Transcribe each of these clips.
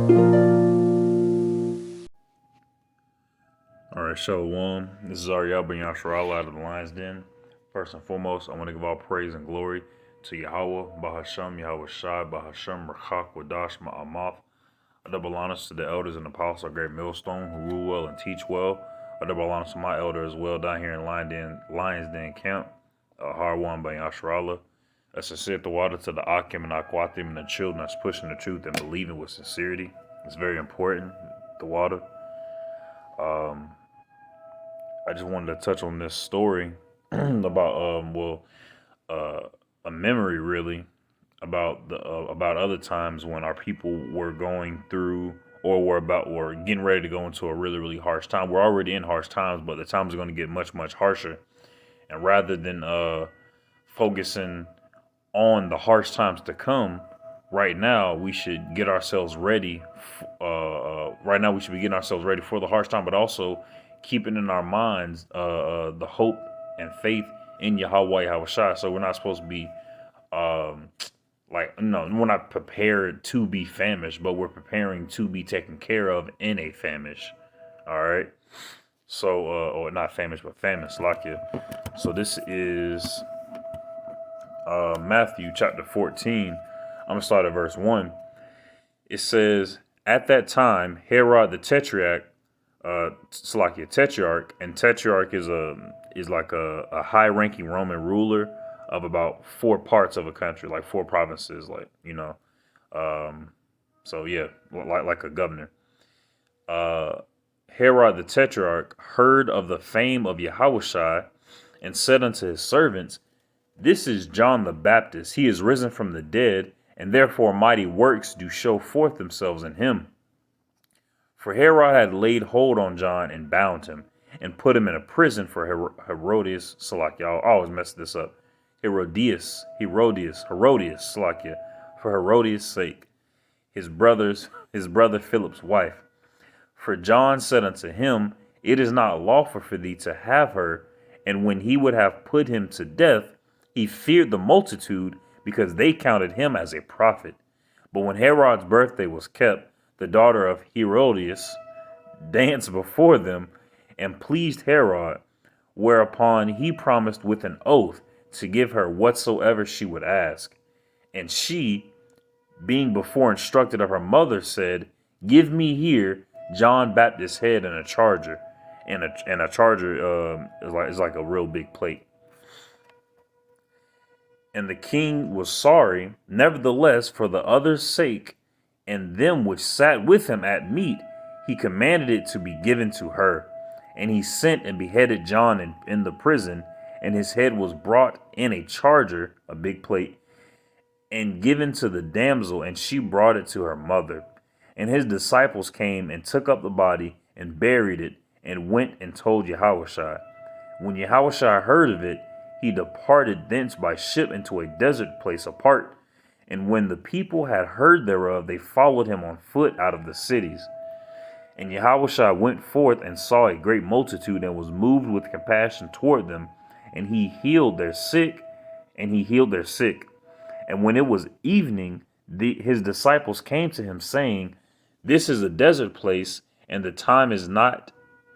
Alright, Shalom. This is Zaraiyah ben Yahawah out of the Lionz Den. First and foremost, I want to give all praise and glory to Yahawah, Bahasham, Yahawashi, Bahasham, Rachak, Wadash, Ma'amath. I double honors to the elders and apostles of Great Millstone who rule well and teach well. I double honors to my elder as well down here in Lionz Den Camp. Harwan ben Yahawah. A sincere water to the Akim and Akwatim and the children that's pushing the truth and believing with sincerity. It's very important, the water. I just wanted to touch on this story about a memory really about other times when our people were going through or getting ready to go into a really harsh time. We're already in harsh times, but the times are going to get much harsher. And rather than focusing on the harsh times to come, right now we should get ourselves ready. Right now we should be getting ourselves ready for the harsh time, but also keeping in our minds the hope and faith in Yahawah, Yahawashi. So we're not supposed to be we're not prepared to be famished, but we're preparing to be taken care of in a famish. All right. So, or not famished, but famine, Slakia. So this is Matthew chapter 14. I'm going to start at verse 1. It says, at that time, Herod the Tetrarch, Tetrarch, and Tetrarch is like a high-ranking Roman ruler of about 4 parts of a country, like 4 provinces, so yeah, like a governor. Herod the Tetrarch heard of the fame of Yahawashi and said unto his servants, this is John the Baptist. He is risen from the dead, and therefore mighty works do show forth themselves in him. For Herod had laid hold on John and bound him, and put him in a prison for Herodias, Salakia. I always mess this up. Herodias, Salakia, for Herodias' sake, his brother Philip's wife. For John said unto him, it is not lawful for thee to have her. And when he would have put him to death, he feared the multitude, because they counted him as a prophet. But when Herod's birthday was kept, the daughter of Herodias danced before them and pleased Herod, whereupon he promised with an oath to give her whatsoever she would ask. And she, being before instructed of her mother, said, give me here John Baptist's head in a charger. And a charger is like a real big plate. And the king was sorry, nevertheless, for the other's sake, and them which sat with him at meat, he commanded it to be given to her. And he sent and beheaded John in the prison, and his head was brought in a charger, a big plate, and given to the damsel, and she brought it to her mother. And his disciples came and took up the body and buried it, and went and told Yahawashi. When Yahawashi heard of it, he departed thence by ship into a desert place apart. And when the people had heard thereof, they followed him on foot out of the cities. And Yahawashi went forth and saw a great multitude, and was moved with compassion toward them, and he healed their sick. And when it was evening, his disciples came to him, saying, this is a desert place, and the time is not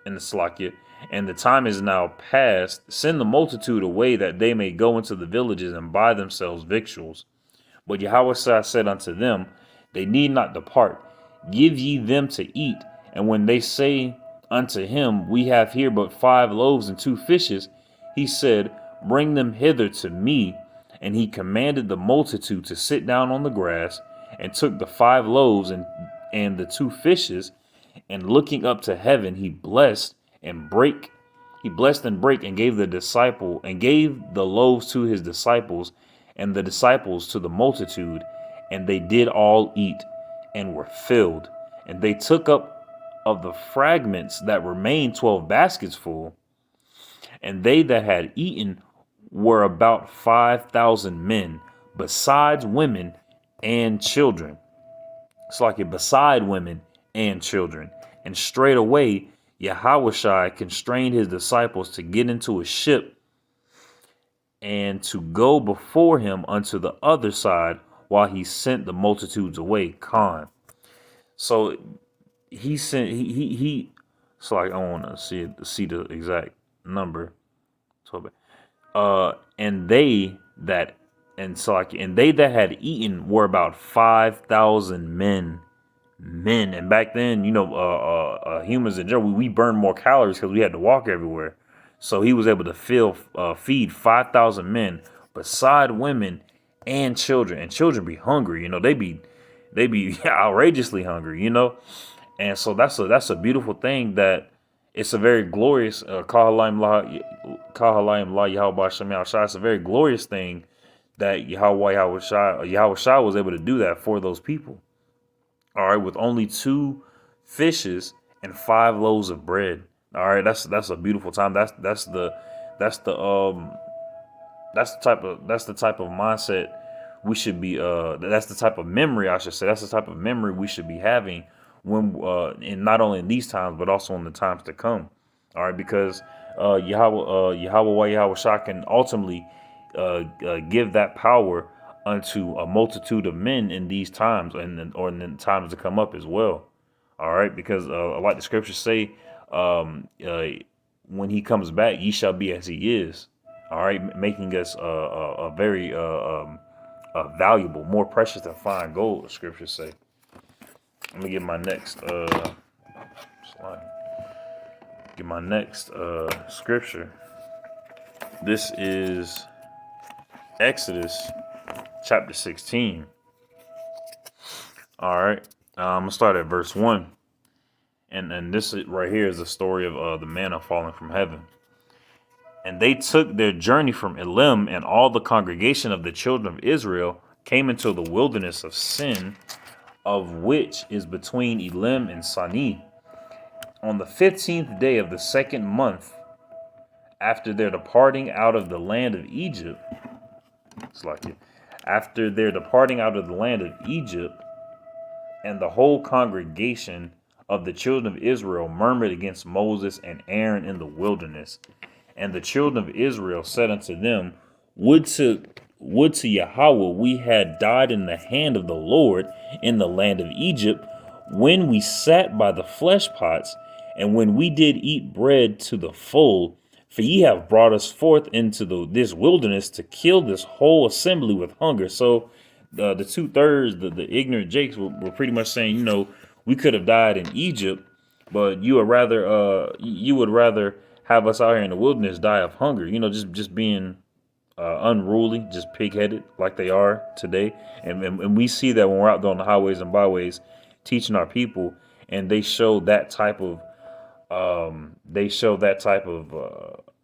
in the Slakia, and the time is now past. Send the multitude away, that they may go into the villages and buy themselves victuals. But Yahawashi said unto them, they need not depart. Give ye them to eat. And when they say unto him, we have here but 5 loaves and 2 fishes, he said, bring them hither to me. And he commanded the multitude to sit down on the grass, and took the 5 loaves and the 2 fishes, and looking up to heaven, he blessed and brake, and gave the loaves to his disciples, and the disciples to the multitude, and they did all eat, and were filled. And they took up of the fragments that remained 12 baskets full. And they that had eaten were about 5,000 men, besides women and children. It's like beside women and children. And straightway Yahawashi constrained his disciples to get into a ship, and to go before him unto the other side, while he sent the multitudes away. Khan. So he sent he. So like I want to see the exact number. So, and they that and so like and they that had eaten were about 5,000 men. And back then, humans in general, we burned more calories because we had to walk everywhere. So he was able to feed 5,000 men, beside women and children. And children be hungry, they be outrageously hungry, And so that's a beautiful thing, that it's a very glorious Kahalayim La Yahawah Shem Shai. It's a very glorious thing that Yahawashi was able to do that for those people. All right, with only 2 fishes and 5 loaves of bread. All right, that's a beautiful time. That's the that's the type of mindset we should be. That's the type of memory, I should say. That's the type of memory we should be having when and not only in these times but also in the times to come. All right, because Yahawah Shah can ultimately give that power unto a multitude of men in these times, or in the times to come up as well. All right, because like the scriptures say, when he comes back, ye shall be as he is. All right, making us a very valuable, more precious than fine gold. The scriptures say. Let me get my next slide. Get my next scripture. This is Exodus chapter 16. All right. I'm gonna start at verse 1. And this right here is the story of the manna falling from heaven. And they took their journey from Elim, and all the congregation of the children of Israel came into the wilderness of Sin, of which is between Elim and Sani, on the 15th day of the 2nd month after their departing out of the land of Egypt. It's like it. After their departing out of the land of Egypt, and the whole congregation of the children of Israel murmured against Moses and Aaron in the wilderness. And the children of Israel said unto them, Would to Yahawah we had died in the hand of the Lord in the land of Egypt, when we sat by the flesh pots, and when we did eat bread to the full. For ye have brought us forth into this wilderness to kill this whole assembly with hunger. So the 2/3, the ignorant Jakes were pretty much saying, we could have died in Egypt, but you would rather have us out here in the wilderness die of hunger. Just being unruly, just pig-headed like they are today. And we see that when we're out there on the highways and byways teaching our people, and they show that type of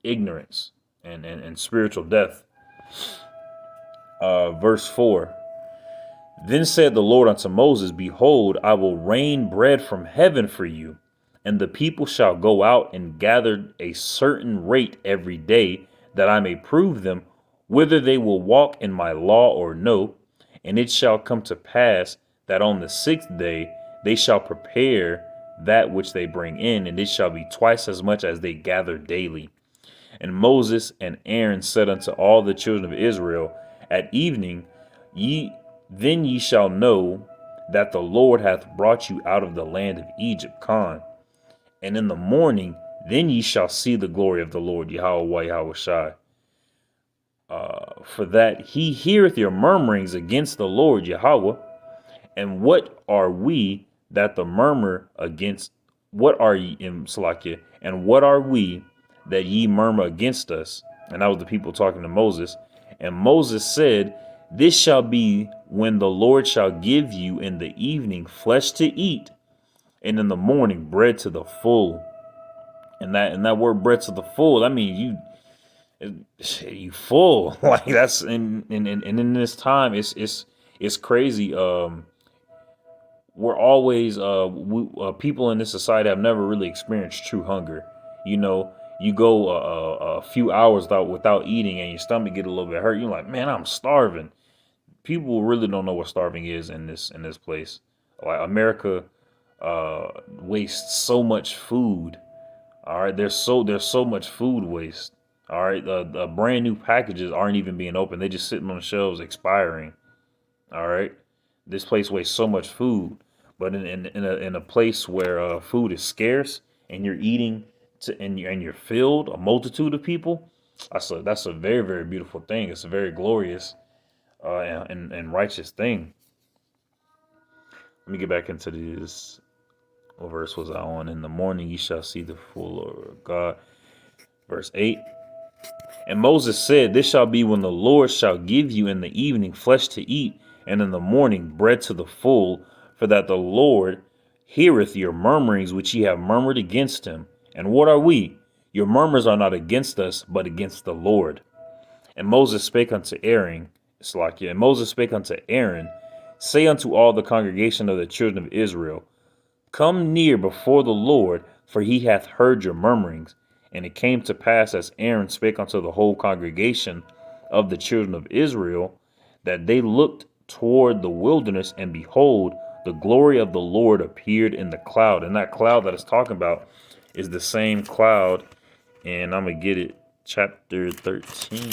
ignorance and spiritual death. Verse 4. Then said the Lord unto Moses, Behold, I will rain bread from heaven for you, and the people shall go out and gather a certain rate every day, that I may prove them whether they will walk in my law or no. And it shall come to pass that on the 6th day they shall prepare that which they bring in, and it shall be twice as much as they gather daily. And Moses and Aaron said unto all the children of Israel, At evening then ye shall know that the Lord hath brought you out of the land of Egypt, And in the morning then ye shall see the glory of the Lord, Yahawashi. For that he heareth your murmurings against the Lord Yahawah. And what are we that the murmur against? What are ye in Salakia? And what are we that ye murmur against us? And that was the people talking to Moses. And Moses said, This shall be when the Lord shall give you in the evening flesh to eat, and in the morning bread to the full. And that word bread to the full, I mean you full. Like that's and in this time it's crazy. We're always people in this society have never really experienced true hunger. You go a few hours without eating, and your stomach get a little bit hurt. You're like, man, I'm starving. People really don't know what starving is in this place. Like America wastes so much food. All right, there's so much food waste. All right, the brand new packages aren't even being opened; they're just sitting on the shelves expiring. All right, this place wastes so much food. But in a place where food is scarce and you're eating and you're filled, a multitude of people, that's a very, very beautiful thing. It's a very glorious and righteous thing. Let me get back into this. What verse was I on? In the morning ye shall see the full Lord of God. Verse 8. And Moses said, This shall be when the Lord shall give you in the evening flesh to eat, and in the morning bread to the full, for that the Lord heareth your murmurings which ye have murmured against him. And what are we? Your murmurs are not against us, but against the Lord. And Moses spake unto Aaron, Slakia, and Moses spake unto Aaron, Say unto all the congregation of the children of Israel, Come near before the Lord, for he hath heard your murmurings. And it came to pass, as Aaron spake unto the whole congregation of the children of Israel, that they looked toward the wilderness, and behold, the glory of the Lord appeared in the cloud. And that cloud that it's talking about is the same cloud, and I'm going to get it, chapter 13.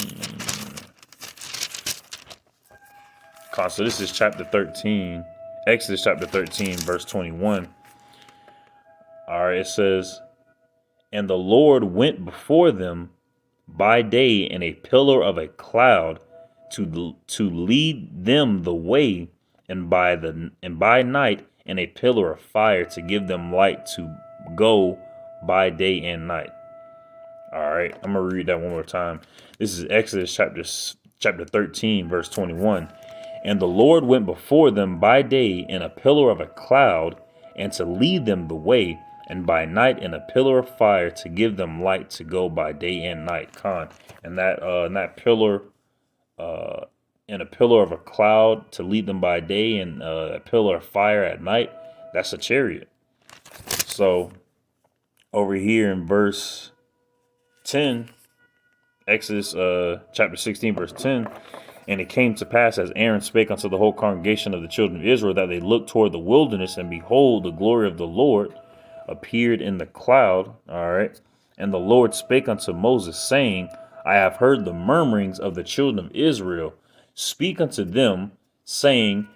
So this is chapter 13, Exodus chapter 13, verse 21. All right, it says, And the Lord went before them by day in a pillar of a cloud to lead them the way, and by night in a pillar of fire to give them light to go by day and night. All right, I'm gonna read that one more time. This is Exodus chapter 13, verse 21. And the Lord went before them by day in a pillar of a cloud, and to lead them the way, and by night in a pillar of fire to give them light to go by day and night. And that pillar, in a pillar of a cloud to lead them by day, and a pillar of fire at night, that's a chariot. So over here in verse 10, Exodus chapter 16, verse 10. And it came to pass, as Aaron spake unto the whole congregation of the children of Israel, that they looked toward the wilderness, and behold, the glory of the Lord appeared in the cloud. All right. And the Lord spake unto Moses, saying, I have heard the murmurings of the children of Israel. Speak unto them, saying,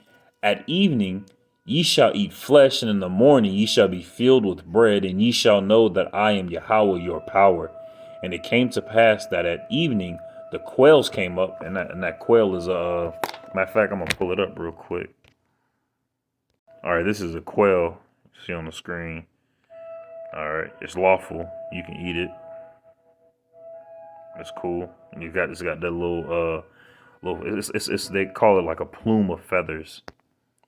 At evening ye shall eat flesh, and in the morning ye shall be filled with bread, and ye shall know that I am Yahawah your power. And it came to pass that at evening the quails came up, and that quail is matter of fact, I'm gonna pull it up real quick. All right, this is a quail. You see on the screen. All right, it's lawful. You can eat it. It's cool. And it's got that little it's they call it like a plume of feathers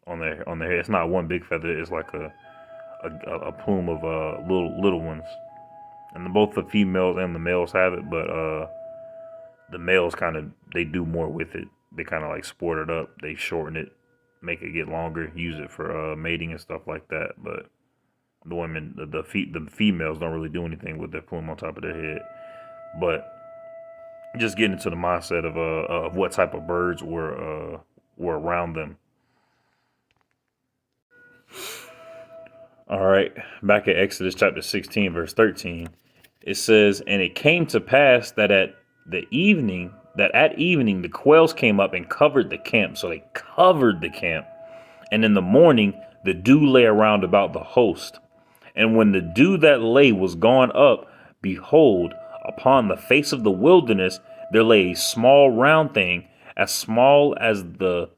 on their head. It's not one big feather. It's like a plume of little ones. And both the females and the males have it, but the males they do more with it. They kind of like sport it up. They shorten it, make it get longer, use it for mating and stuff like that. But the women, the females don't really do anything with their plume on top of their head. But just getting into the mindset of what type of birds were around them. All right, back at Exodus chapter 16, verse 13, it says, And it came to pass that at evening the quails came up and covered the camp. So they covered the camp. And in the morning the dew lay around about the host. And when the dew that lay was gone up, behold, upon the face of the wilderness there lay a small round thing, as small as the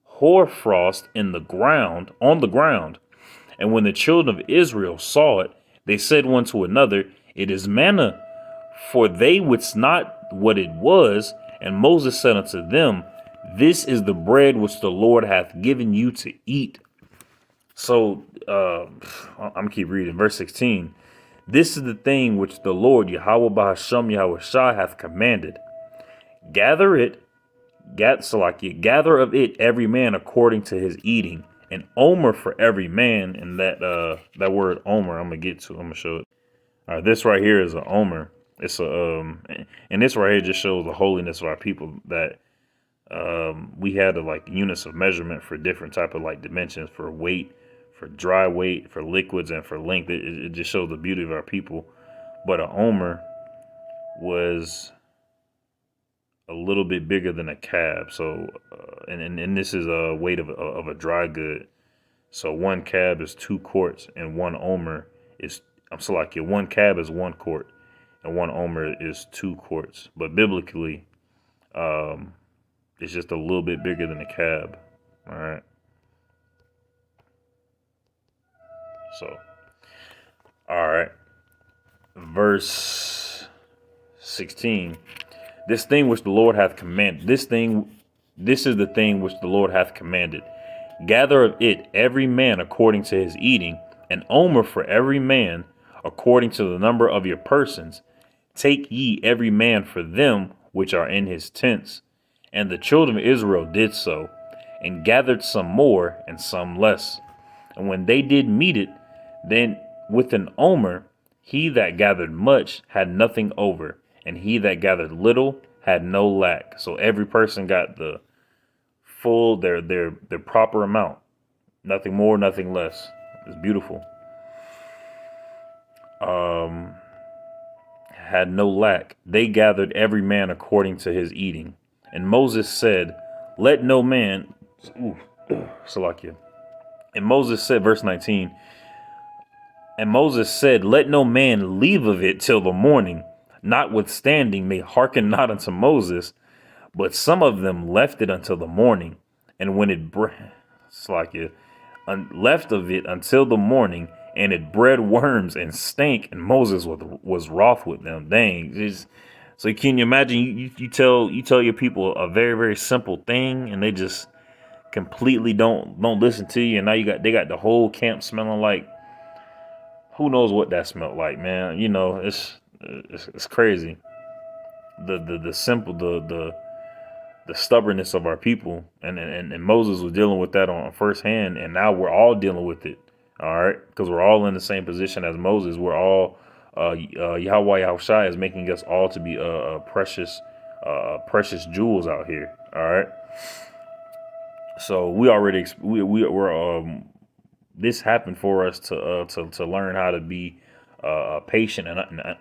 hoarfrost on the ground. And when the children of Israel saw it, they said one to another, It is manna. For they wist not what it was. And Moses said unto them, This is the bread which the Lord hath given you to eat. So I'm gonna keep reading. Verse 16. This is the thing which the Lord Yahawah Bahasham Yahawashi hath commanded. Gather of it every man according to his eating, an omer for every man. And that word omer, I'm gonna show it. All right, this right here is an omer. It's and this right here just shows the holiness of our people, that we had units of measurement for different type of dimensions, for weight, for dry weight, for liquids, and for length. It just shows the beauty of our people. But an omer was a little bit bigger than a cab. So and this is a weight of a dry good. So one cab is 2 quarts, and one omer is, one cab is 1 quart, and one omer is 2 quarts. But biblically, it's just a little bit bigger than a cab. All right. So, all right. Verse 16. This thing which the Lord hath commanded. This is the thing which the Lord hath commanded. Gather of it every man according to his eating, an omer for every man according to the number of your persons. Take ye every man for them which are in his tents. And the children of Israel did so, and gathered some more and some less. And when they did meet it, then with an omer, he that gathered much had nothing over, and he that gathered little had no lack. So every person got the full, their proper amount. Nothing more, nothing less. It's beautiful. Had no lack. They gathered every man according to his eating. And Moses said, let no man, Salakia. And Moses said, verse 19, and Moses said, let no man leave of it till the morning. Notwithstanding, they hearkened not unto Moses, but some of them left it until the morning. And when it left of it until the morning, and it bred worms and stank, and Moses was wroth with them. Dang. So can you imagine, you tell your people a very, very simple thing, and they just completely don't listen to you, and now they got the whole camp smelling like who knows what that smelled like, man. It's crazy. The simple the stubbornness of our people, and Moses was dealing with that on firsthand, and now we're all dealing with it. All right, because we're all in the same position as Moses. We're all Yahawah Yahawashi is making us all to be precious jewels out here. All right. So we're this happened for us to learn how to be patient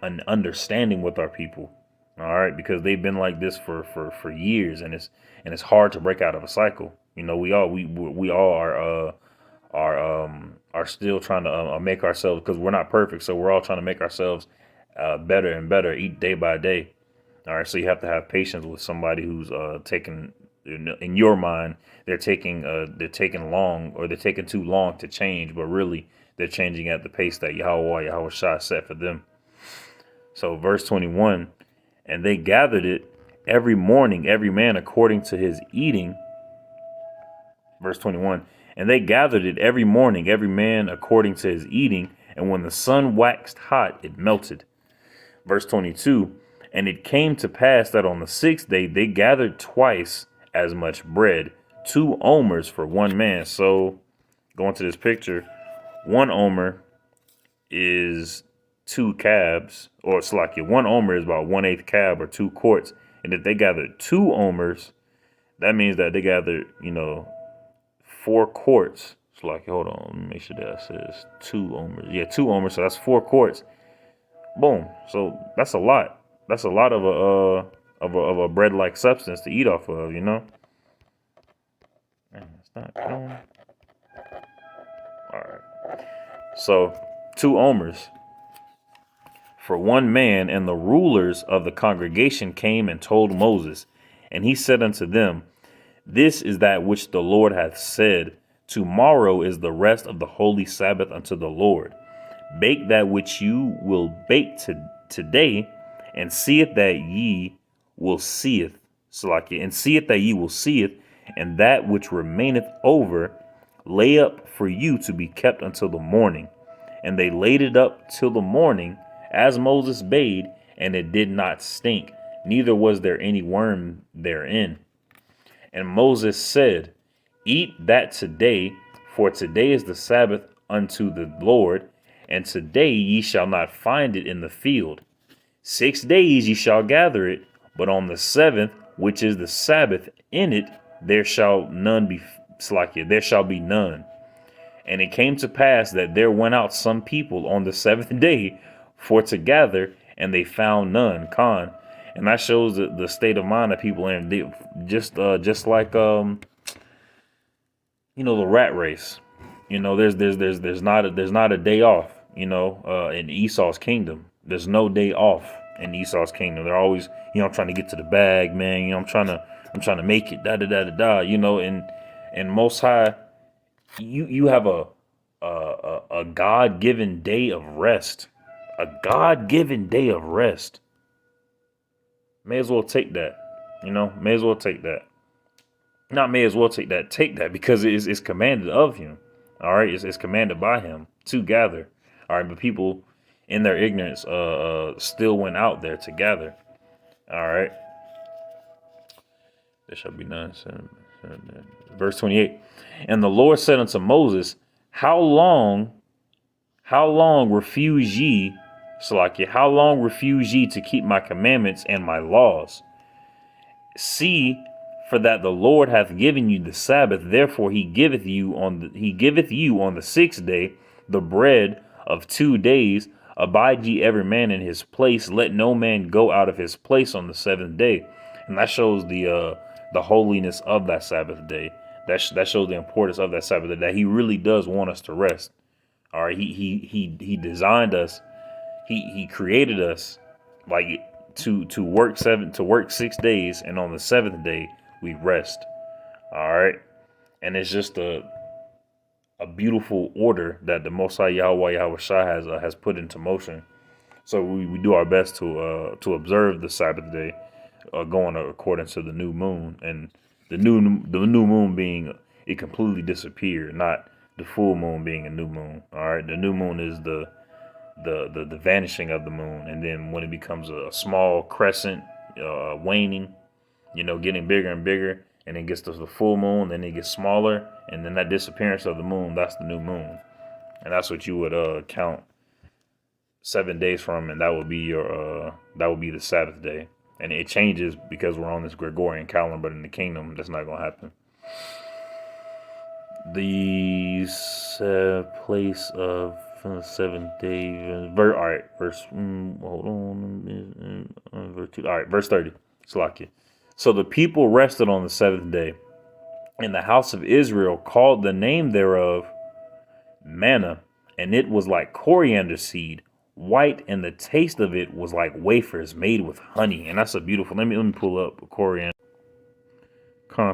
and understanding with our people. All right, because they've been like this for years, and it's hard to break out of a cycle. We all are still trying to make ourselves, because we're not perfect, so we're all trying to make ourselves better and better each day by day. All right, so you have to have patience with somebody who's taking, in your mind, they're taking long, or they're taking too long to change, but really they're changing at the pace that Yahawah Yahawashi set for them. So verse 21, and they gathered it every morning, every man according to his eating. Verse 21, and they gathered it every morning, every man according to his eating, and when the sun waxed hot, it melted. Verse 22, and it came to pass that on the 6th day they gathered twice as much bread, 2 omers for one man. So going to this picture, 1 omer is 2 cabs, or it's like 1 omer is about 1/8 cab, or 2 quarts. And if they gathered 2 omers, that means that they gathered, 4 quarts. It's like, hold on, let me make sure that says 2 omers. Yeah, 2 omers. So that's 4 quarts. Boom. So that's a lot. That's a lot of a bread-like substance to eat off of, Man, it's not going. All right. So 2 omers for one man, and the rulers of the congregation came and told Moses, and he said unto them, this is that which the Lord hath said, tomorrow is the rest of the holy Sabbath unto the Lord. Bake that which you will bake today, and see it that ye will seeth. And see it that ye will seeth, and that which remaineth over, lay up for you to be kept until the morning. And they laid it up till the morning, as Moses bade, and it did not stink, neither was there any worm therein. And Moses said, eat that today, for today is the Sabbath unto the Lord, and today ye shall not find it in the field. 6 days ye shall gather it, but on the 7th, which is the Sabbath, in it there shall be none. And it came to pass that there went out some people on the 7th day for to gather, and they found none. And that shows the state of mind that people are in. Just like the rat race. there's not a day off. In Esau's kingdom, there's no day off in Esau's kingdom. They're always, I'm trying to get to the bag, man. I'm trying to make it. Da da da da da. And Most High, you have a God given day of rest, a God given day of rest. May as well take that. May as well take that. Not may as well take that. Take that because it's commanded of him. All right, it's commanded by him to gather. All right, but people in their ignorance still went out there to gather. All right. There shall be none. Verse 28. And the Lord said unto Moses, How long refuse ye, Salakia, how long refuse ye to keep my commandments and my laws? See, for that the Lord hath given you the Sabbath, therefore he giveth you on the sixth day the bread of 2 days. Abide ye every man in his place. Let no man go out of his place on the seventh day. And that shows the holiness of that Sabbath day. That shows the importance of that Sabbath day, that he really does want us to rest. All right, he designed us. He created us like to work 6 days, and on the seventh day we rest. All right, and it's just a beautiful order that the Most High Yahawah Yahawashi has put into motion. So we do our best to observe the Sabbath day, going according to the new moon, and the new moon being it completely disappeared, not the full moon being a new moon. All right, the new moon is the vanishing of the moon, and then when it becomes a small crescent, waning, getting bigger and bigger, and then gets to the full moon, then it gets smaller, and then that disappearance of the moon, that's the new moon, and that's what you would count 7 days from, and that would be the Sabbath day. And it changes because we're on this Gregorian calendar, but in the kingdom, that's not going to happen. The place of the seventh day. All right, verse. Hold on. Verse 2. All right, verse 30. Slakia. So the people rested on the seventh day, and the house of Israel called the name thereof manna, and it was like coriander seed, white, and the taste of it was like wafers made with honey. And that's a beautiful. Let me pull up coriander.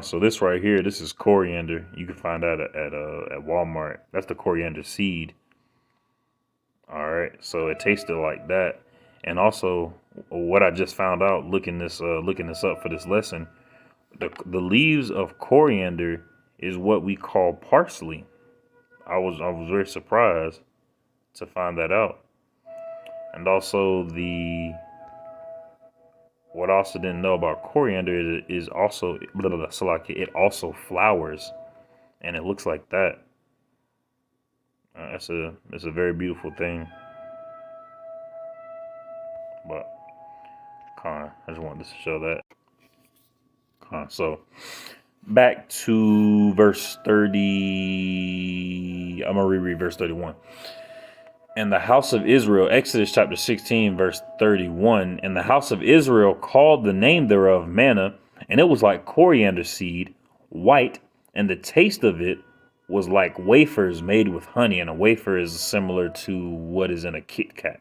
So this right here, this is coriander. You can find that at Walmart. That's the coriander seed. All right, so it tasted like that. And also, what I just found out looking this up for this lesson, the leaves of coriander is what we call parsley. I was very surprised to find that out. And also what I also didn't know about coriander is also it also flowers, and it looks like that. It's a very beautiful thing. But I just wanted to show that. So back to verse 30. I'm gonna reread verse 31. And the house of Israel, Exodus chapter 16, verse 31, and the house of Israel called the name thereof manna, and it was like coriander seed, white, and the taste of it was like wafers made with honey. And a wafer is similar to what is in a Kit Kat.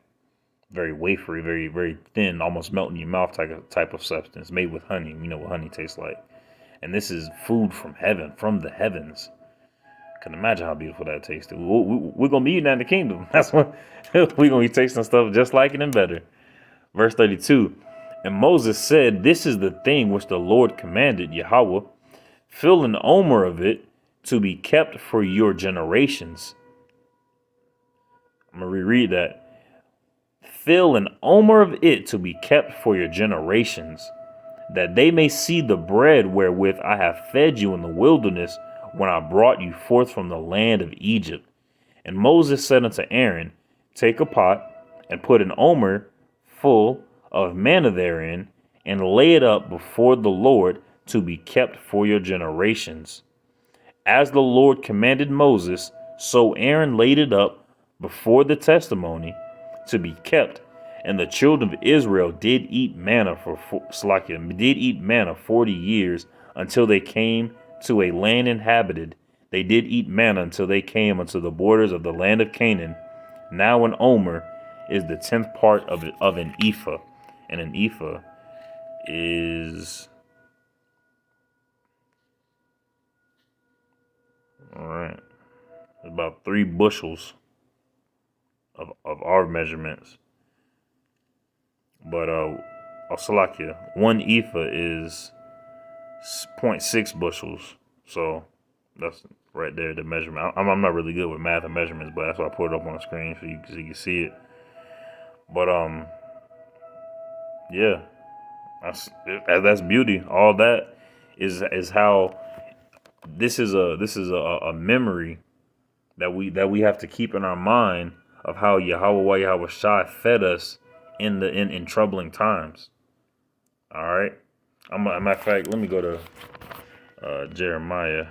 Very wafery, very, very thin, almost melt in your mouth type of substance made with honey. You know what honey tastes like. And this is food from heaven, from the heavens. Can imagine how beautiful that tasted. We're going to be eating that in the kingdom. That's what we're going to be tasting stuff just like it and better. Verse 32. And Moses said, This is the thing which the Lord commanded, Yahawah. Fill an omer of it to be kept for your generations. I'm going to reread that. Fill an omer of it to be kept for your generations, that they may see the bread wherewith I have fed you in the wilderness, when I brought you forth from the land of Egypt. And Moses said unto Aaron, Take a pot, and put an omer full of manna therein, and lay it up before the Lord to be kept for your generations. As the Lord commanded Moses, so Aaron laid it up before the testimony to be kept. And the children of Israel did eat manna 40 years, until they came to a land inhabited. They did eat manna until they came unto the borders of the land of Canaan. Now an omer is the 10th part of an ephah, and an ephah is, all right, about 3 bushels of our measurements. But Salakia, 1 ephah is 0.6 bushels. So that's right there, the measurement. I'm not really good with math and measurements, but that's why I put it up on the screen so you can see it. But yeah, that's beauty. All that is how this is a memory that we have to keep in our mind of how Yahawah Yahawashi fed us in troubling times. All right. Matter of fact, let me go to Jeremiah.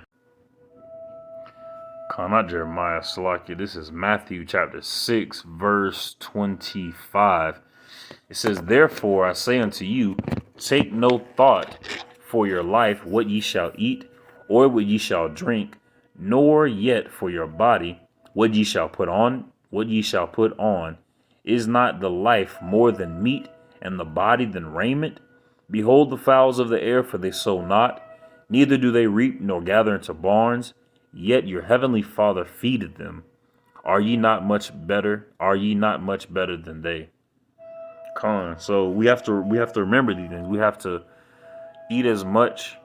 Not Jeremiah, Salakia. This is Matthew chapter 6, verse 25. It says, "Therefore I say unto you, take no thought for your life, what ye shall eat, or what ye shall drink, nor yet for your body, what ye shall put on. What ye shall put on. Is not the life more than meat, and the body than raiment? Behold the fowls of the air, for they sow not, neither do they reap nor gather into barns, yet your heavenly Father feedeth them. Are ye not much better? Are ye not much better than they?" So we have to remember these things. We have to eat as much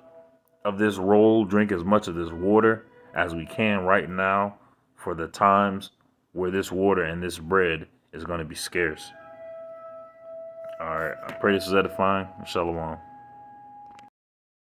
of this roll, drink as much of this water as we can right now, for the times where this water and this bread is going to be scarce. All right, I pray this is edifying. Shalom.